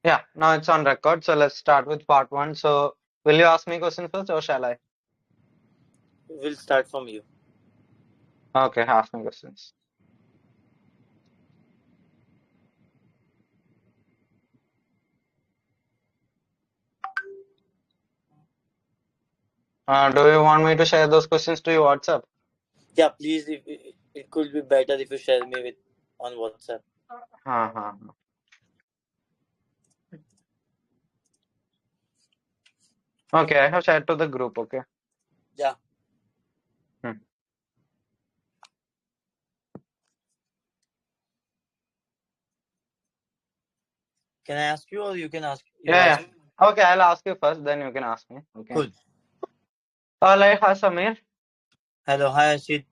Yeah, now it's on record. So let's start with part one. So will you ask me questions first or shall I? We'll start from you. Okay, ask me questions. Do you want me to share those questions to your WhatsApp? Yeah, please. If it could be better if you share me with on WhatsApp. Uh-huh. Okay, I have shared to the group. Okay. Yeah. Hmm. Can I ask you, or you can ask? You Yeah, ask. yeah. Okay, I'll ask you first, then you can ask me. Okay. Cool. Hi, Samir. Hello. Hi, Ashit.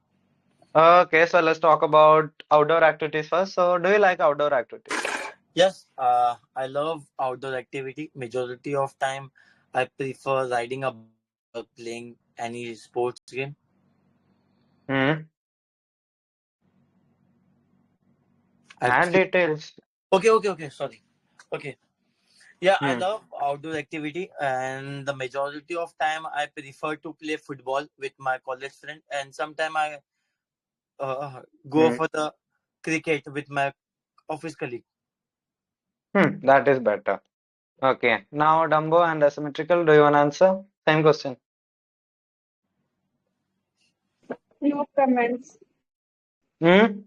Okay, so let's talk about outdoor activities first. So, do you like outdoor activities? Yes. I love outdoor activity. Majority of time, I prefer riding a bike or playing any sports game. Hmm. And Actually. details. Okay. Okay. Okay. Sorry. Okay. Yeah, I Hmm. love outdoor activity, and the majority of time I prefer to play football with my college friend, and sometime I go Hmm. for the cricket with my office colleague. That is better. Okay. Now, Dumbo and asymmetrical, do you want to answer? Same question. No comments. Hmm?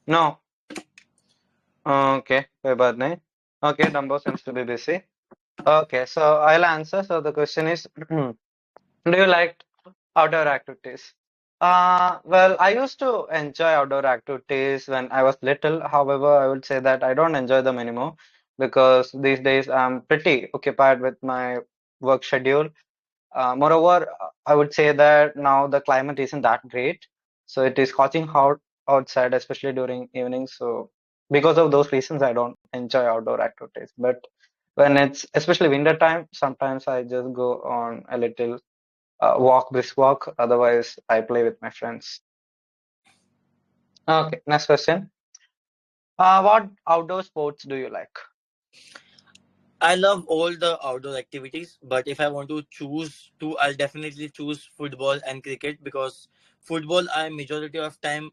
No. Okay. कोई बात नहीं. Okay, Dumbo seems to be busy. Okay, so I'll answer. So the question is, do you like outdoor activities? Well, I used to enjoy outdoor activities when I was little. However, I would say that I don't enjoy them anymore because these days I'm pretty occupied with my work schedule. Moreover, I would say that now the climate isn't that great, so it is scorching hot outside, especially during evenings. So because of those reasons, I don't enjoy outdoor activities. But when it's especially winter time, sometimes I just go on a little walk, brisk walk. Otherwise, I play with my friends. Okay, next question. What outdoor sports do you like? I love all the outdoor activities, but if I want to choose two, I'll definitely choose football and cricket because football, I majority of time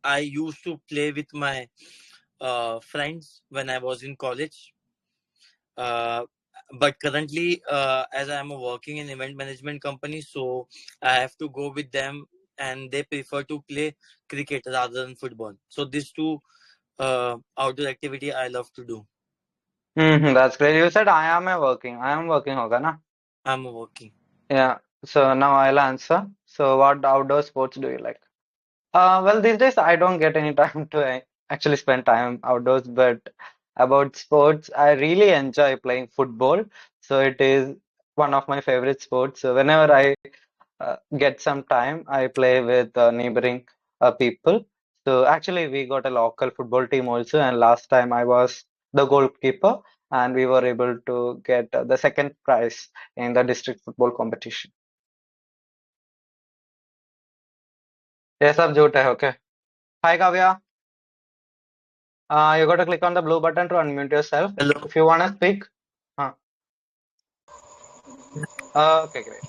I used to play with my friends when I was in college. Uh, but currently, as I'm working in event management company, so I have to go with them, and they prefer to play cricket rather than football. So these two outdoor activity I love to do. That's great. You said I am a working. I am working, hoga na? I'm working. Yeah. So now I'll answer. So what outdoor sports do you like? Well, these days I don't get any time to actually spend time outdoors, but about sports, I really enjoy playing football. So it is one of my favorite sports. So whenever I get some time, I play with neighboring people. So actually, we got a local football team also, and last time I was the goalkeeper, and we were able to get the second prize in the district football competition. ये सब झूठ है, okay? Hi, Kavya. You got to click on the blue button to unmute yourself. Hello. If you want to speak. Huh. Okay, great.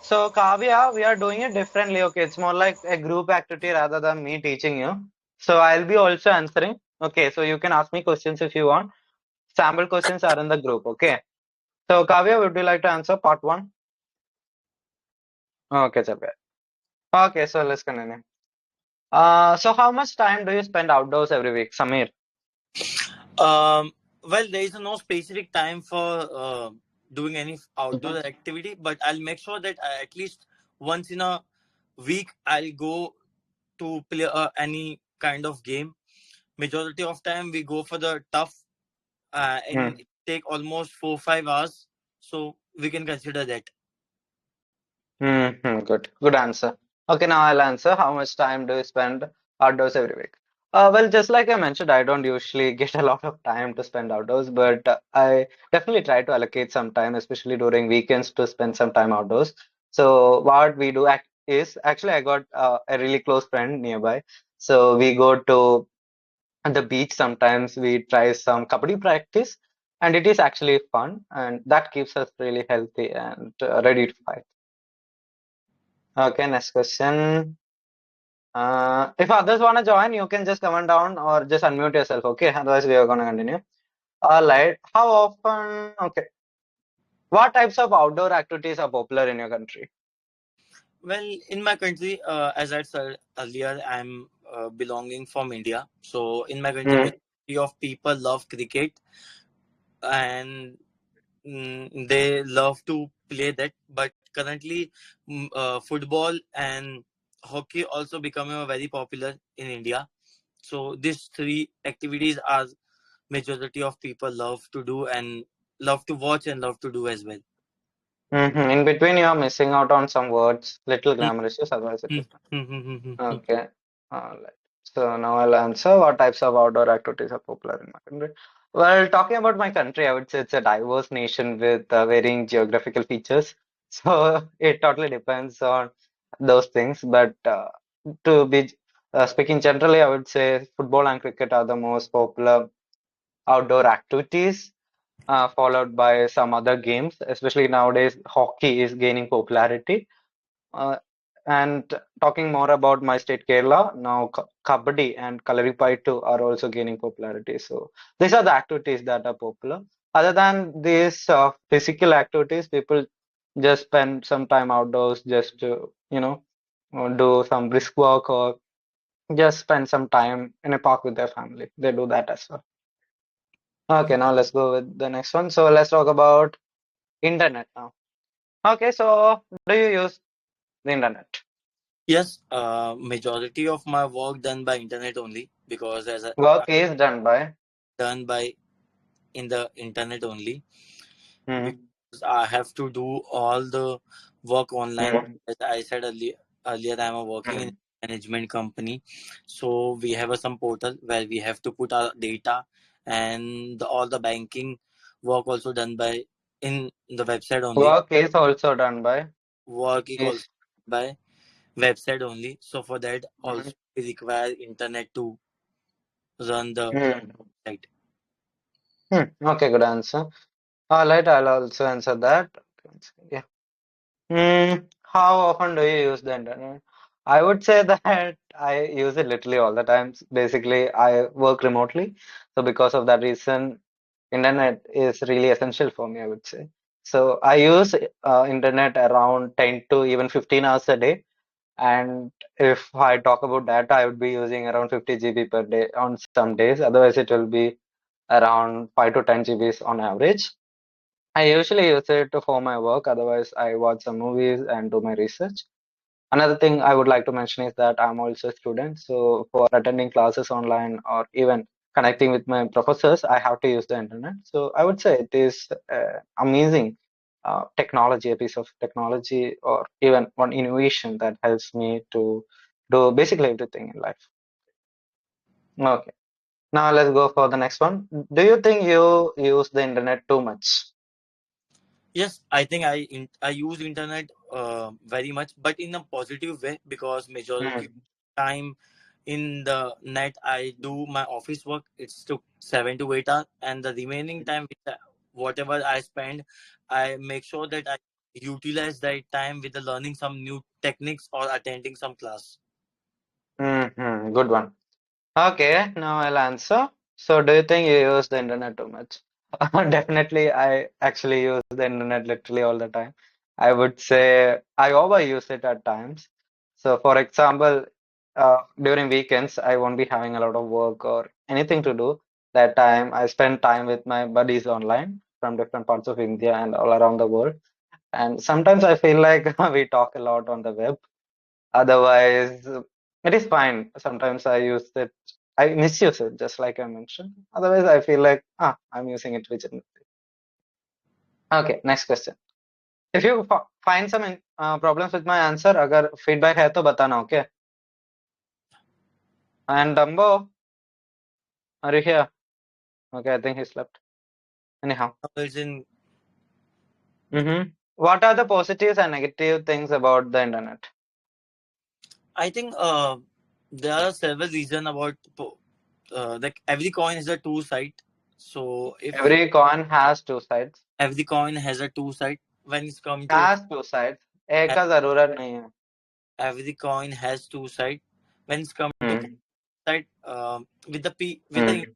So, Kavya, we are doing it differently. Okay, it's more like a group activity rather than me teaching you. So, I'll be also answering. Okay, so you can ask me questions if you want. Sample questions are in the group. Okay. So, Kavya, would you like to answer part one? Okay, Chabya. Okay, so let's continue. So how much time do you spend outdoors every week, Samir? Well, there is no specific time for doing any outdoor Mhm. activity, but I'll make sure that at least once in a week I'll go to play any kind of game. Majority of time we go for the tough, and Hmm. it take almost 4 5 hours, so we can consider that. Good. Good answer. Okay, now I'll answer. How much time do you spend outdoors every week? Well, just like I mentioned, I don't usually get a lot of time to spend outdoors, but I definitely try to allocate some time, especially during weekends, to spend some time outdoors. So what we do act is actually I got a really close friend nearby. So we go to the beach sometimes. We try some kabaddi practice, and it is actually fun, and that keeps us really healthy and ready to fight. Okay, next question. If others want to join, you can just comment down or just unmute yourself. Okay, otherwise we are gonna continue. All right. How often? Okay. What types of outdoor activities are popular in your country? Well, in my country, as I said earlier, I'm belonging from India. So in my country, Hmm. majority of people love cricket, and they love to play that. But currently, football and hockey also becoming very popular in India. So these three activities are majority of people love to do and love to watch and love to do as well. In between, you are missing out on some words, little Mm, grammar issues. Otherwise, it mm, is fine. mm, mm, mm, mm, mm. Okay. All right. So now I'll answer what types of outdoor activities are popular in my country. Well, talking about my country, I would say it's a diverse nation with varying geographical features. So it totally depends on those things. But to be speaking generally, I would say football and cricket are the most popular outdoor activities, followed by some other games. Especially nowadays, hockey is gaining popularity. Uh, and talking more about my state, Kerala, now Kabaddi and Kalaripayattu are also gaining popularity. So these are the activities that are popular. Other than these physical activities, people just spend some time outdoors just to, do some brisk work or just spend some time in a park with their family. They do that as well. Okay, now let's go with the next one. So let's talk about internet now. Okay, so do you use the internet? Yes, majority of my work done by internet only because Work is done by. done by in the internet only Hmm. because I have to do all the work online. Hmm. As I said earlier I'm working in Hmm. a management company, so we have some portal where we have to put our data and all the banking work also done by in the website only. Work is also done by Working also is. by website only. So for that Hmm. also we require internet to run the Hmm. site. Okay, good answer. All right, I'll also answer that. Yeah. How often do you use the internet? I would say that I use it literally all the time. Basically, I work remotely, so because of that reason, internet is really essential for me, I would say. So I use internet around 10 to even 15 hours a day. And if I talk about data, I would be using around 50 GB per day on some days. Otherwise, it will be around 5 to 10 GBs on average. I usually use it for my work. Otherwise, I watch some movies and do my research. Another thing I would like to mention is that I'm also a student. So for attending classes online or even connecting with my professors, I have to use the internet. So I would say it is amazing technology, a piece of technology, or even one innovation that helps me to do basically everything in life. Okay. Now let's go for the next one. Do you think you use the internet too much? Yes, I think I use internet very much, but in a positive way because majority of Hmm. time in the net I do my office work. It's took 7 to 8 hours, and the remaining time whatever I spend, I make sure that I utilize that time with the learning some new techniques or attending some class. Good one. Okay, now I'll answer. So, do you think you use the internet too much? Definitely, I actually use the internet literally all the time. I would say I overuse it at times. So, for example, during weekends, I won't be having a lot of work or anything to do. That time, I spend time with my buddies online from different parts of India and all around the world. And sometimes I feel like we talk a lot on the web. Otherwise, it is fine. Sometimes I use it, I misuse it, just like I mentioned. Otherwise, I feel like, I'm using it legitimately. Okay, next question. If you find some problems with my answer, अगर feedback है तो बताना, okay? And Dumbo, are you here? Okay, I think he slept. Anyhow. It's in What are the positives and negative things about the internet? I think there are several reasons about like every coin has a two side. So if Every coin has two sides. every coin has a two side, when it's come to Has two sides. एक का जरूरत नहीं है. every coin has two side. When it's come to Hmm. side, with with the Hmm.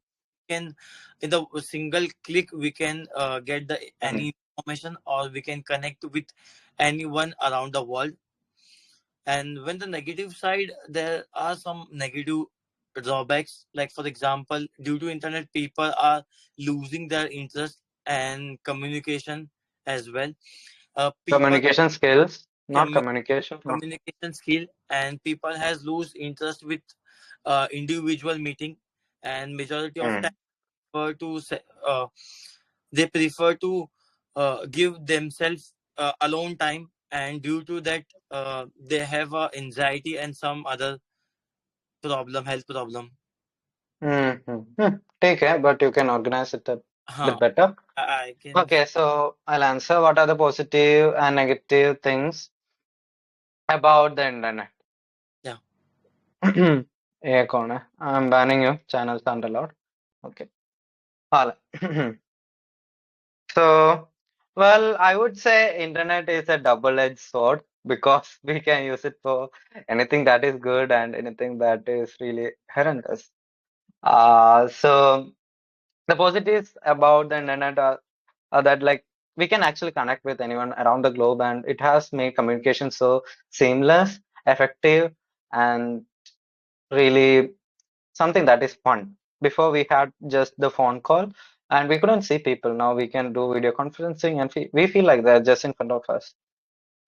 can in the single click we can get the Hmm. any information, or we can connect with anyone around the world. And when the negative side, there are some negative drawbacks, like for example, due to internet, people are losing their interest and communication as well. People Communication skills, not commu- communication. No. communication skill, and people has lose interest with individual meeting, and majority of time Hmm. prefer to they prefer to give themselves alone time, and due to that they have anxiety and some other problem, health problem. Hmm. Hmm. Hmm. ठीक है, but you can organize it a bit Huh. better. I can. Okay, so I'll answer what are the positive and negative things about the internet. Yeah. ये कौन है? I'm banning you. Channels aren't allowed. Okay. Hala. So, well, I would say internet is a double-edged sword because we can use it for anything that is good and anything that is really horrendous. So the positives about the internet are that like we can actually connect with anyone around the globe, and it has made communication so seamless, effective, and really something that is fun. Before we had just the phone call and we couldn't see people. Now we can do video conferencing and we feel like they're just in front of us.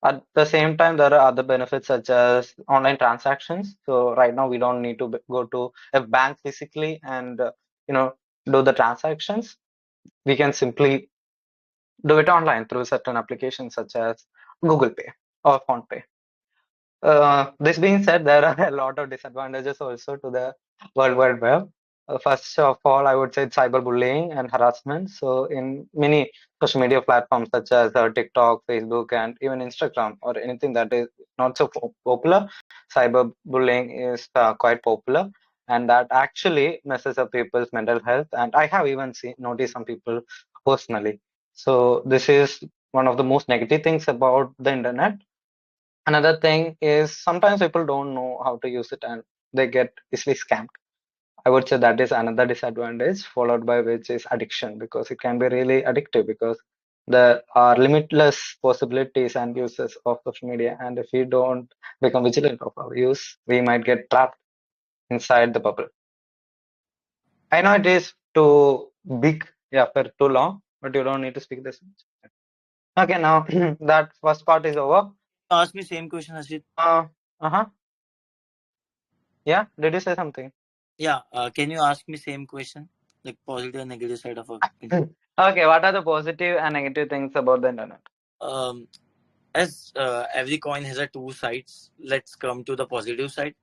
At the same time, there are other benefits such as online transactions. So right now we don't need to go to a bank physically and you know do the transactions. We can simply do it online through certain applications such as Google Pay or Phone Pay. This being said, there are a lot of disadvantages also to the World Wide Web. First of all, I would say cyberbullying and harassment. So, in many social media platforms such as TikTok, Facebook, and even Instagram, or anything that is not so popular, cyberbullying is quite popular, and that actually messes up people's mental health. And I have even seen noticed some people personally. So, this is one of the most negative things about the internet. Another thing is sometimes people don't know how to use it and they get easily scammed. I would say that is another disadvantage, followed by which is addiction, because it can be really addictive because there are limitless possibilities and uses of social media. And if we don't become vigilant of our use, we might get trapped inside the bubble. I know it is too big, yeah, for too long, but you don't need to speak this much. Okay, now that first part is over. Ask me same question, Ashit. Uh-huh. Yeah, did you say something? Yeah. Can you ask me same question, like positive and negative side of a Okay, what are the positive and negative things about the internet? um as every coin has a two sides, let's come to the positive side.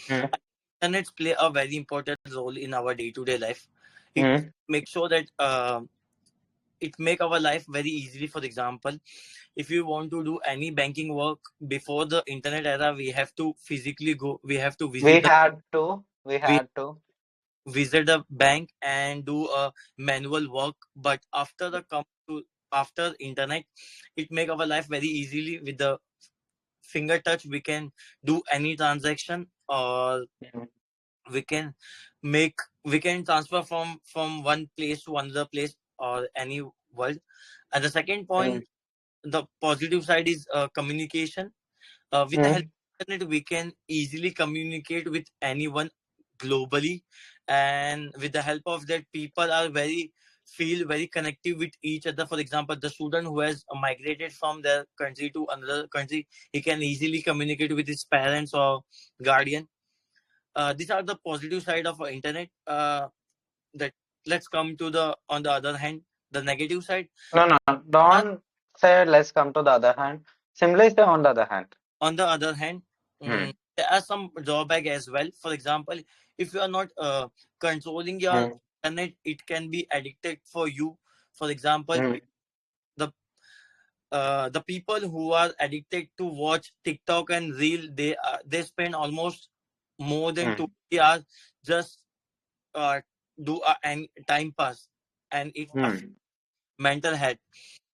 Mm, Internets play a very important role in our day-to-day life. It mm. makes sure that it make our life very easily. For example, if you want to do any banking work before the internet era, we have to physically go, we have to We had to, we we had to. visit the bank and do a manual work. But after the come to after internet, it make our life very easily. With the finger touch we can do any transaction, or Mm, we can we can transfer from one place to another place or any world. And the second mm, point, the positive side is communication. With the help mm, of internet we can easily communicate with anyone globally, and with the help of that people are very feel very connected with each other. For example, the student who has migrated from their country to another country, he can easily communicate with his parents or guardian. These are the positive side of internet. That Let's come to the on the other hand, the negative side. No, no, Uh, don't say let's come to the other hand. Simply say on the other hand. on the other hand, Mm, there are some drawback as well. For example, if you are not controlling your mm, internet, it can be addicted for you. For example, mm, the the people who are addicted to watch TikTok and Reel, they spend almost more than mm, 20 hours just uh, do a and time pass. and it Hmm. affects mental health.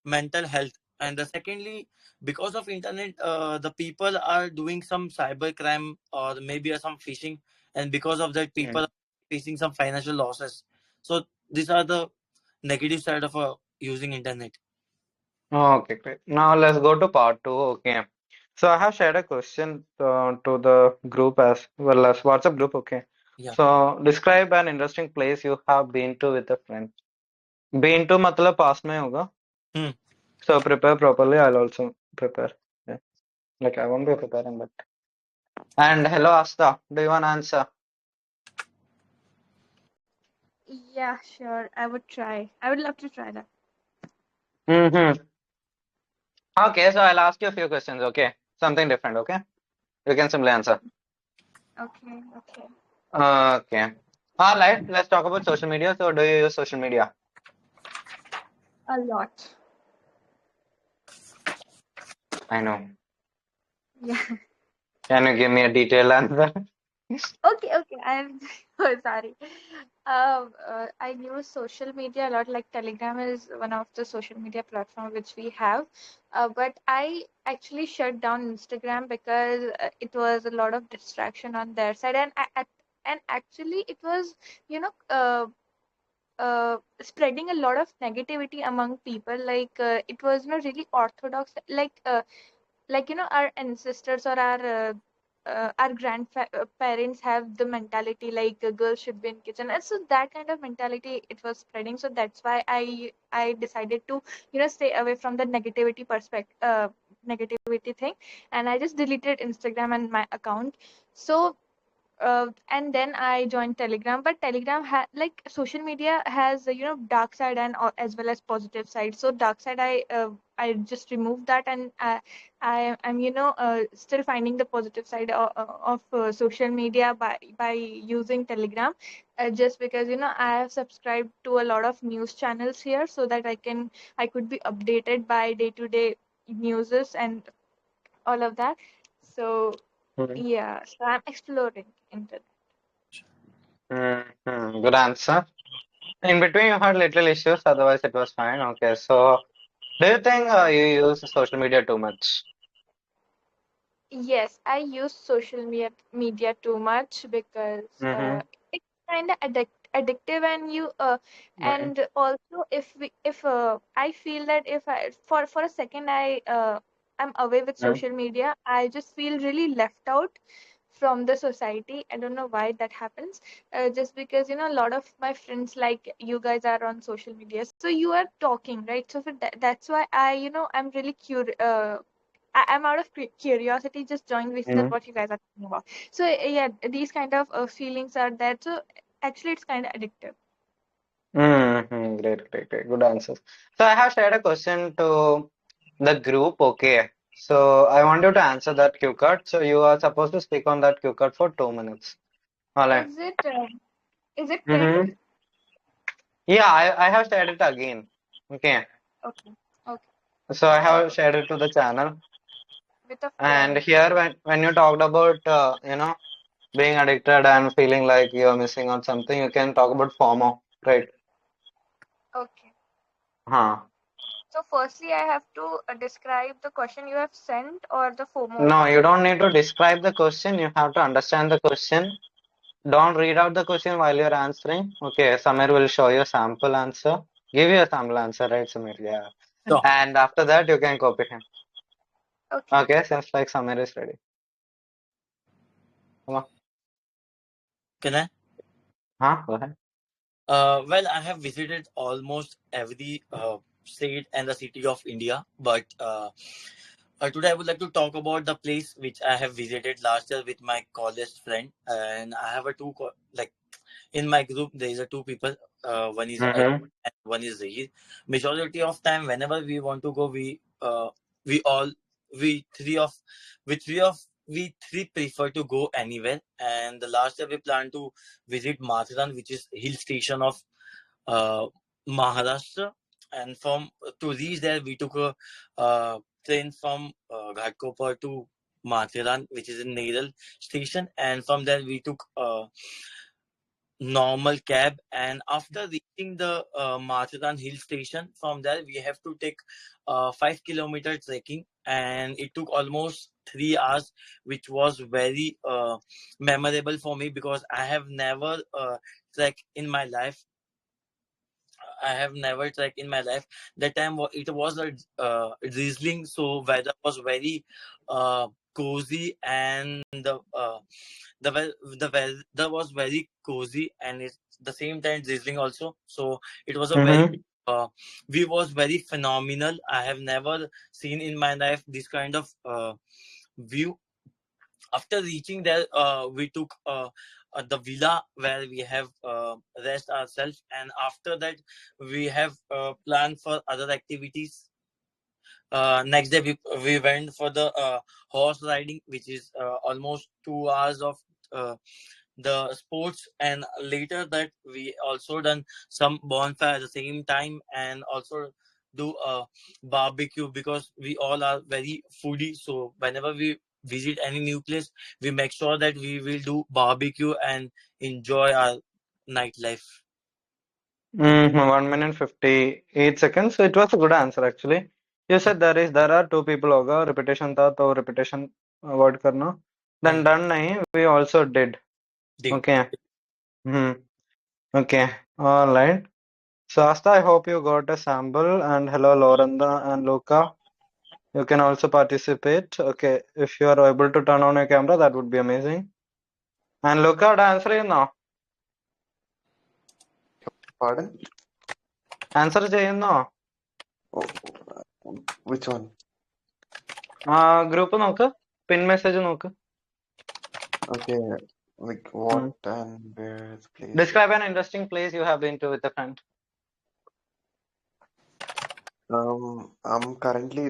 Mental health. And the secondly, because of internet, the people are doing some cyber crime or maybe some phishing, and because of that, people are facing some financial losses. So these are the negative side of using internet. Okay, great. Now let's go to part two. Okay. So I have shared a question to the group as well as WhatsApp group. Okay. Yeah. So describe an interesting place you have been to with a friend. Been to मतलब past में होगा. Hmm. So prepare properly. I'll also prepare. Yeah. Like I won't be preparing, but. And hello, Asta. Do you want to answer? Yeah, sure. I would try. I would love to try that. Mm-hmm. Okay, so I'll ask you a few questions. Okay. Something different. Okay. You can simply answer. Okay, okay. Okay. All right. Let's talk about social media. So do you use social media? A lot. I know. Yeah. Can you give me a detailed answer? Okay, okay. I'm oh, sorry. I use social media a lot. Like Telegram is one of the social media platform which we have. But I actually shut down Instagram because it was a lot of distraction on their side, and and actually it was, you know, spreading a lot of negativity among people. Like it was not really orthodox. Like our ancestors or our grandparents have the mentality like a girl should be in kitchen, and so that kind of mentality it was spreading. So that's why I decided to stay away from the negativity perspective, negativity thing, and I just deleted Instagram and my account. So and then I joined Telegram. But Telegram like social media has dark side and as well as positive side. So dark side I just removed that, and I am still finding the positive side of social media by using Telegram, just because I have subscribed to a lot of news channels here so that I could be updated by day to day newses and all of that. So Mhm. yeah, so I'm exploring into. Mhm. Good answer. In between, you had little issues, otherwise, it was fine. Okay, so do you think you use social media too much? Yes, I use social media too much because Mm-hmm. it's kind of addictive, and and also if I feel that if I for a second I'm away with social media, I just feel really left out from the society. I don't know why that happens. Just because a lot of my friends like you guys are on social media, so you are talking, right? So for that's why I'm really curious. I'm out of curiosity, just joined with that Mm-hmm. what you guys are talking about. So yeah, these kind of feelings are there. So actually, it's kind of addictive. Mm-hmm. Great, great, great. Good answers. So I have shared a question to the group. Okay. So I want you to answer that cue card. So you are supposed to speak on that cue card for 2 minutes. All right. Is it pinned? Mm-hmm. Yeah, I have shared it again. Okay. Okay, okay, So I have shared it to the channel. with a And form. here when you talked about being addicted and feeling like you're missing out something, you can talk about FOMO, right? Okay. Huh. So firstly, I have to describe the question you have sent or the FOMO. No, you don't need to describe the question. You have to understand the question. Don't read out the question while you're answering. Okay, Samir will show you a sample answer. Give you a sample answer, right, Samir? Yeah. So And after that, you can copy him. Okay. Okay, seems like Samir is ready. Come on. can I? Huh? Go ahead. Well, I have visited almost every state and the city of India, but today I would like to talk about the place which I have visited last year with my college friend, and I have a like in my group there is a two people. One is Mm-hmm. and one is Zahir. Majority of time, whenever we want to go, we all we three of we three prefer to go anywhere. And the last year we plan to visit Mathiran, which is hill station of uh, Maharashtra. And from to reach there, we took a train from Ghatkopar to Mathiran, which is in Neral station, and from there we took normal cab, and after reaching the Machadan hill station, from there we have to take 5 kilometer trekking, and it took almost 3 hours, which was very memorable for me because I have never trekked in my life. I have never trekked in my life. That time it was a drizzling, so weather was very cozy, and the weather was very cozy, and it's the same time drizzling also. So it was a very Mm-hmm. view was very phenomenal. I have never seen in my life this kind of view. After reaching there, we took the villa where we have rest ourselves, and after that we have planned for other activities. Next day we went for the horse riding, which is almost 2 hours of uh, the sports, and later that we also done some bonfire at the same time, and also do a barbecue because we all are very foodie. So whenever we visit any new place, we make sure that we will do barbecue and enjoy our nightlife. 1 minute 58 seconds. So it was a good answer actually. You said there are two people होगा repetition था तो repetition avoid करना. Then done नहीं. We also did. Did. Okay. Hmm. Okay. All right. So Asta, I hope you got a sample. And hello, Lorenda and Luca. You can also participate. Okay. If you are able to turn on your camera, that would be amazing. And Luca, answer you now. Pardon? Answer ചെയ്യുന്നോ? Oh, which one? Group നോക്ക്. പിൻ message നോക്ക്. Okay, like what and where is the place? Describe an interesting place you have been to with a friend. I'm currently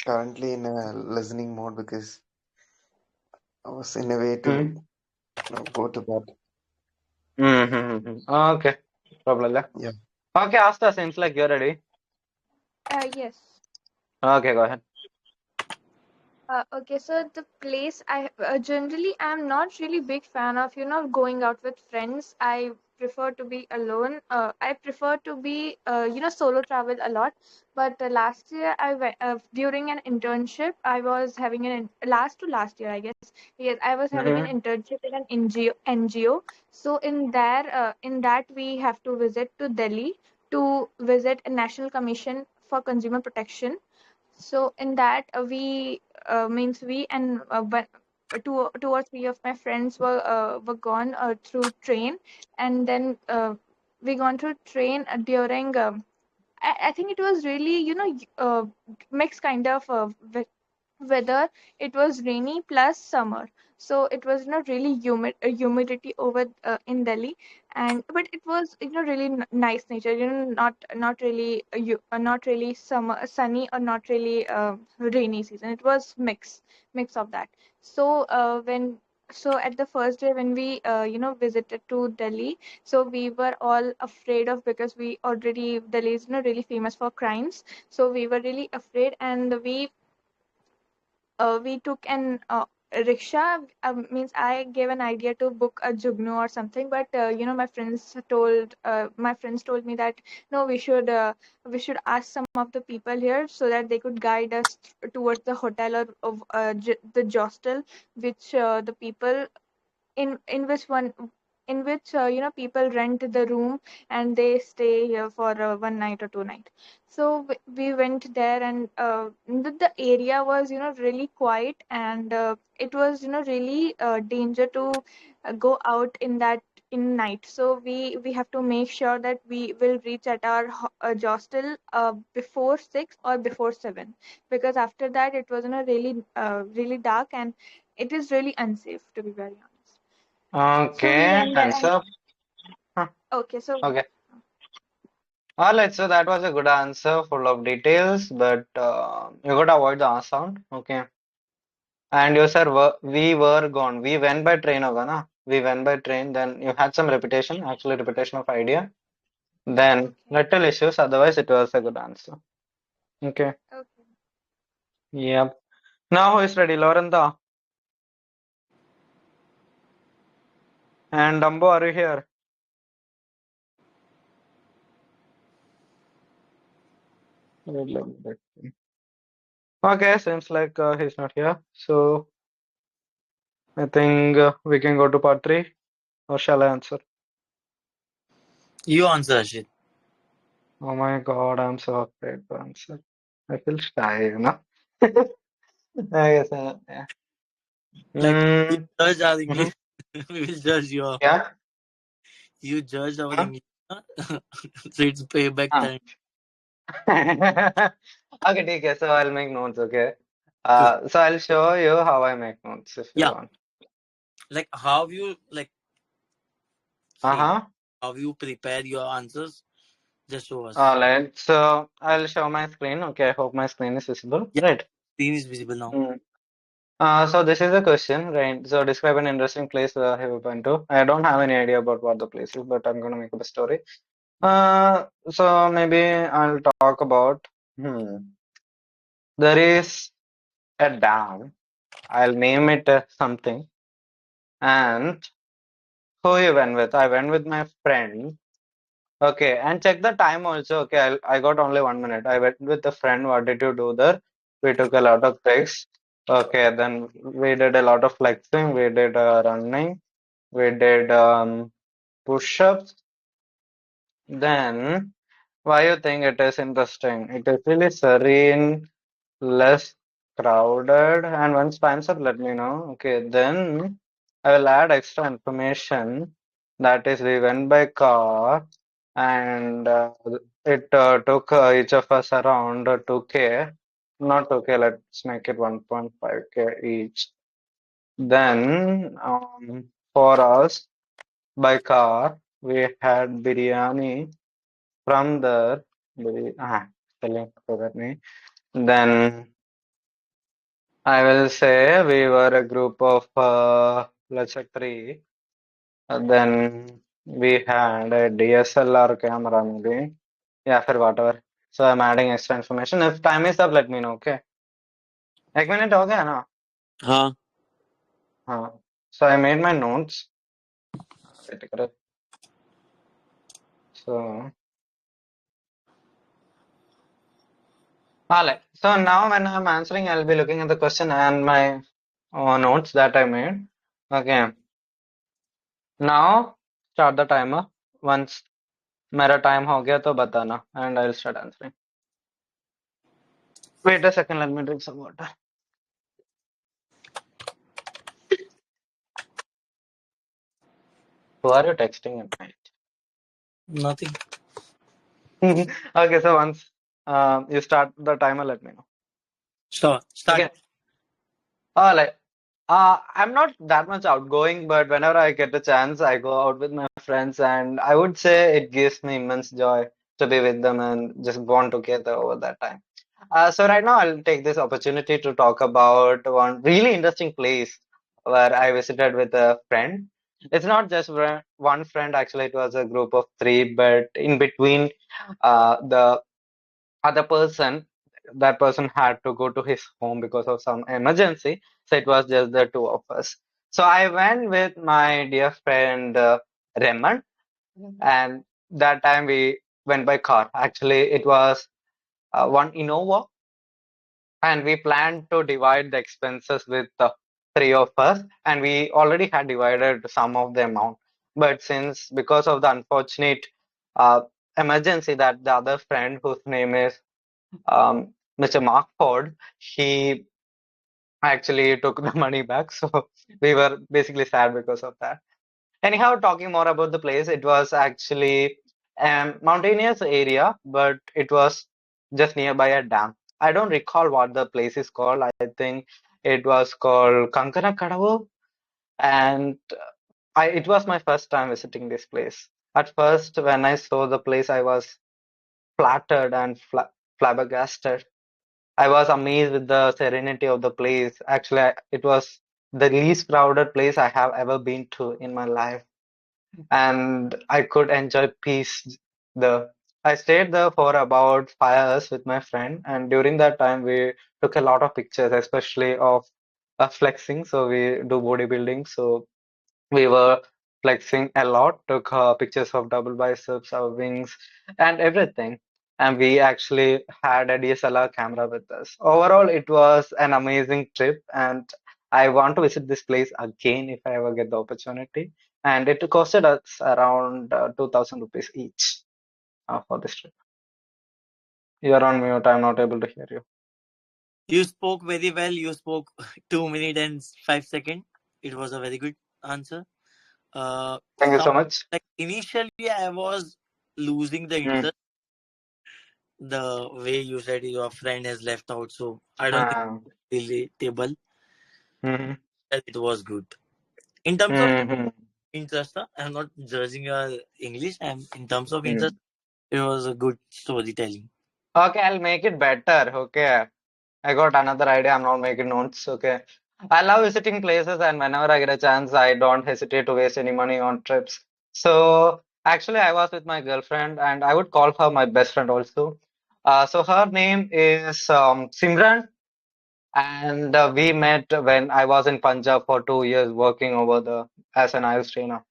currently in a listening mode because I was in a way to go to bed. Okay. Problem. Yeah. Okay, Asta, seems like you're ready. Yes. Okay, go ahead. Okay, so the place I generally I'm not really big fan of, going out with friends. I prefer to be alone. I prefer to be, solo travel a lot. But last year I went during an internship. I was having last to last year, I guess. Yes, I was having an internship in an NGO. So in that we have to visit to Delhi to visit a National Commission for Consumer Protection. So in that we means we and two or three of my friends were gone through train, and then we gone through train during I think it was really mixed kind of weather. It was rainy plus summer, so it was not really humidity over in Delhi. And but it was really nice nature, not really not really summer sunny or not really rainy season. It was mix of that. So at the first day when we visited to Delhi, so we were all afraid of, because we already Delhi is really famous for crimes. So we were really afraid, and we took an rickshaw. Means I gave an idea to book a jugnu or something, but my friends told me that no, we should ask some of the people here so that they could guide us towards the hotel or of the hostel, which the people in which one in which people rent the room and they stay here for 1 night or 2 night. So we went there, and the area was really quiet, and it was really danger to go out in that in night. So we have to make sure that we will reach at our hostel before 6 or before 7, because after that it was really dark, and it is really unsafe, to be very honest. So we Okay, went there hands up. Huh. okay, so Okay. All right, so that was a good answer, full of details, but you got to avoid the R sound. Okay. And you said we were gone. We went by train, hoga na? We went by train. Then you had some repetition, actually repetition of idea. Then okay, little issues. Otherwise, it was a good answer. Okay. okay. Yep. Now who is ready? Lorenda. And Dumbo, are you here? Okay, seems like he's not here. So I think we can go to part 3, or shall I answer? You answer, Rashid. Oh my God, I'm so afraid to answer. I feel shy, you know. I guess, yeah. Like, you Mm, judge our mhm. English. We will judge your. Yeah. You judge our Huh? English. Huh? So it's payback Huh. time. Okay, okay. So I'll make notes. Okay. Okay. So I'll show you how I make notes if you Yeah. want. Like, how you, like, say, Uh-huh. how you prepare your answers. Just show us. All right. So I'll show my screen. Okay. I hope my screen is visible. Yeah. Right. Screen is visible now. Mm. So this is a question, right? So describe an interesting place have you been to? I don't have any idea about what the place is, but I'm gonna make up a story. So maybe I'll talk about. There is a dam. I'll name it something. And who you went with? I went with my friend. Okay, and check the time also. Okay, I got only 1 minute. I went with a friend. What did you do there? We took a lot of pics. Okay, then we did a lot of flexing. We did running. We did push-ups. Then, why you think it is interesting? It is really serene, less crowded, and once time's up, let me know. Okay, then I will add extra information. That is, we went by car, and it took each of us around 2K. Not 2K, let's make it 1.5K each. Then, for us, by car, we had biryani from there. Spelling forgot me. Then I will say we were a group of let's say 3. Then we had a DSLR camera maybe. Yeah, for whatever. So I'm adding extra information. If time is up, let me know. Okay. 1 minute हो गया ना? हाँ. हाँ. So I made my notes. Wait, correct. So, alright. So now when I'm answering, I'll be looking at the question and my notes that I made. Okay. Now start the timer. Once मेरा time हो गया तो बताना and I'll start answering. Wait a second, let me drink some water. Who are you texting at night? Nothing. Okay, so once you start the timer, let me know. Start. Okay. Like, I'm not that much outgoing, but whenever I get the chance, I go out with my friends, and I would say it gives me immense joy to be with them and just bond together over that time. So right now, I'll take this opportunity to talk about one really interesting place where I visited with a friend. It's not just one friend, actually, it was a group of 3, but in between, the other person, that person had to go to his home because of some emergency. So it was just the 2 of us. So I went with my dear friend Raymond, and that time we went by car. Actually, it was one Innova, and we planned to divide the expenses with the 3 of us, and we already had divided some of the amount. But since because of the unfortunate uh, emergency that the other friend whose name is Mr. Mark Ford, he actually took the money back. So we were basically sad because of that. Anyhow, talking more about the place, it was actually a mountainous area, but it was just nearby a dam. I don't recall what the place is called. I think it was called Kankana Kadavu, and it was my first time visiting this place. At first, when I saw the place, I was flattered and flabbergasted. I was amazed with the serenity of the place. Actually, it was the least crowded place I have ever been to in my life, and I could enjoy peace there. I stayed there for about 5 hours with my friend, and during that time, we took a lot of pictures, especially of flexing. So we do bodybuilding. So we were flexing a lot, took pictures of double biceps, our wings, and everything. And we actually had a DSLR camera with us. Overall, it was an amazing trip, and I want to visit this place again if I ever get the opportunity. And it costed us around 2,000 rupees each for this trip. You're on mute. I'm not able to hear you. You spoke very well. You spoke 2 minutes and 5 seconds. It was a very good answer. Thank you so Some much. like initially I was losing the Mm. interest. The way you said your friend has left out, so I don't think relatable. Mhm. It was good in terms of Mhm. interest. I'm not judging your English. I'm in terms of interest. Mm. It was a good storytelling. Okay, I'll make it better. Okay. I got another idea. I'm not making notes. Okay. I love visiting places, and whenever I get a chance, I don't hesitate to waste any money on trips. So, actually, I was with my girlfriend, and I would call her my best friend also. So, her name is Simran, and we met when I was in Punjab for 2 years working over there as an IELTS trainer.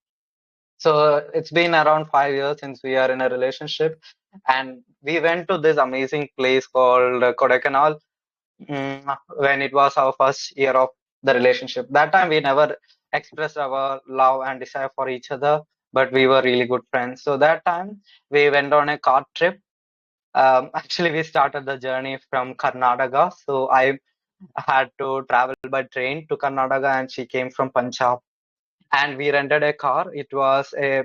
So, it's been around 5 years since we are in a relationship, and we went to this amazing place called Kodaikanal. When it was our first year of the relationship. That time we never expressed our love and desire for each other, but we were really good friends. So that time we went on a car trip. Actually, we started the journey from Karnataka. So I had to travel by train to Karnataka, and she came from Punjab. And we rented a car. It was a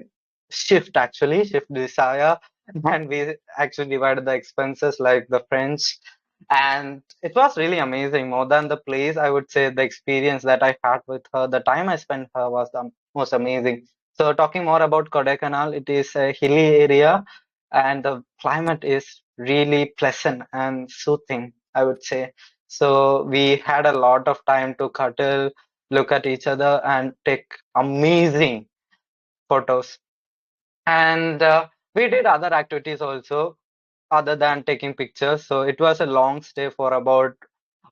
shift actually, shift desire, and we actually divided the expenses like the French. And it was really amazing. More than the place, I would say the experience that I had with her, the time I spent her was the most amazing. So talking more about Kodaikanal, it is a hilly area, and the climate is really pleasant and soothing, I would say. So we had a lot of time to cuddle, look at each other, and take amazing photos. And we did other activities also other than taking pictures. So it was a long stay for about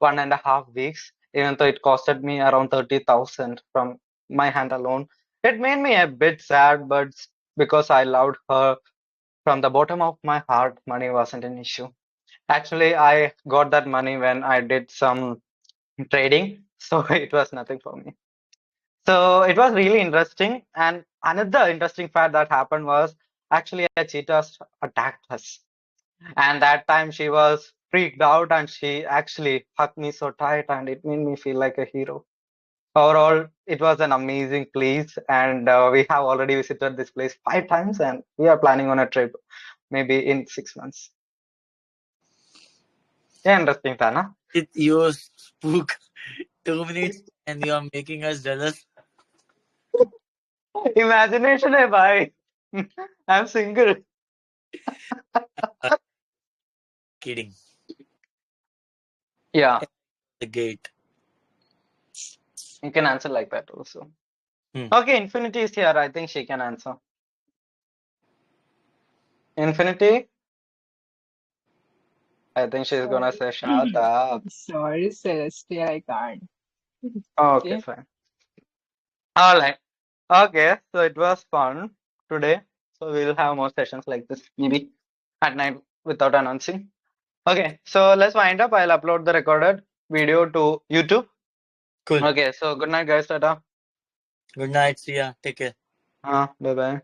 1.5 weeks, even though it costed me around 30,000 from my hand alone. It made me a bit sad, but because I loved her from the bottom of my heart, money wasn't an issue. Actually, I got that money when I did some trading, so it was nothing for me. So it was really interesting. And another interesting fact that happened was actually a cheetah attacked us. And that time she was freaked out and she actually hugged me so tight and it made me feel like a hero. Overall, it was an amazing place and we have already visited this place 5 times and we are planning on a trip maybe in 6 months. Yeah, interesting, Tana. You spoke 2 minutes and you are making us jealous. Imagination hai bhai. I'm single. Kidding. Yeah, The gate. you can answer like that also. Hmm. Okay, Infinity is here. I think she can answer. Infinity? I think she's gonna Sorry. say shut up. Sorry, Celestia, I can't. Okay, Okay. fine. All right. Okay, so it was fun today. So we'll have more sessions like this maybe at night without announcing. Okay, so let's wind up. I'll upload the recorded video to YouTube. Cool. Okay, so good night, guys. Tata. Good night. See ya. Take care. Bye bye.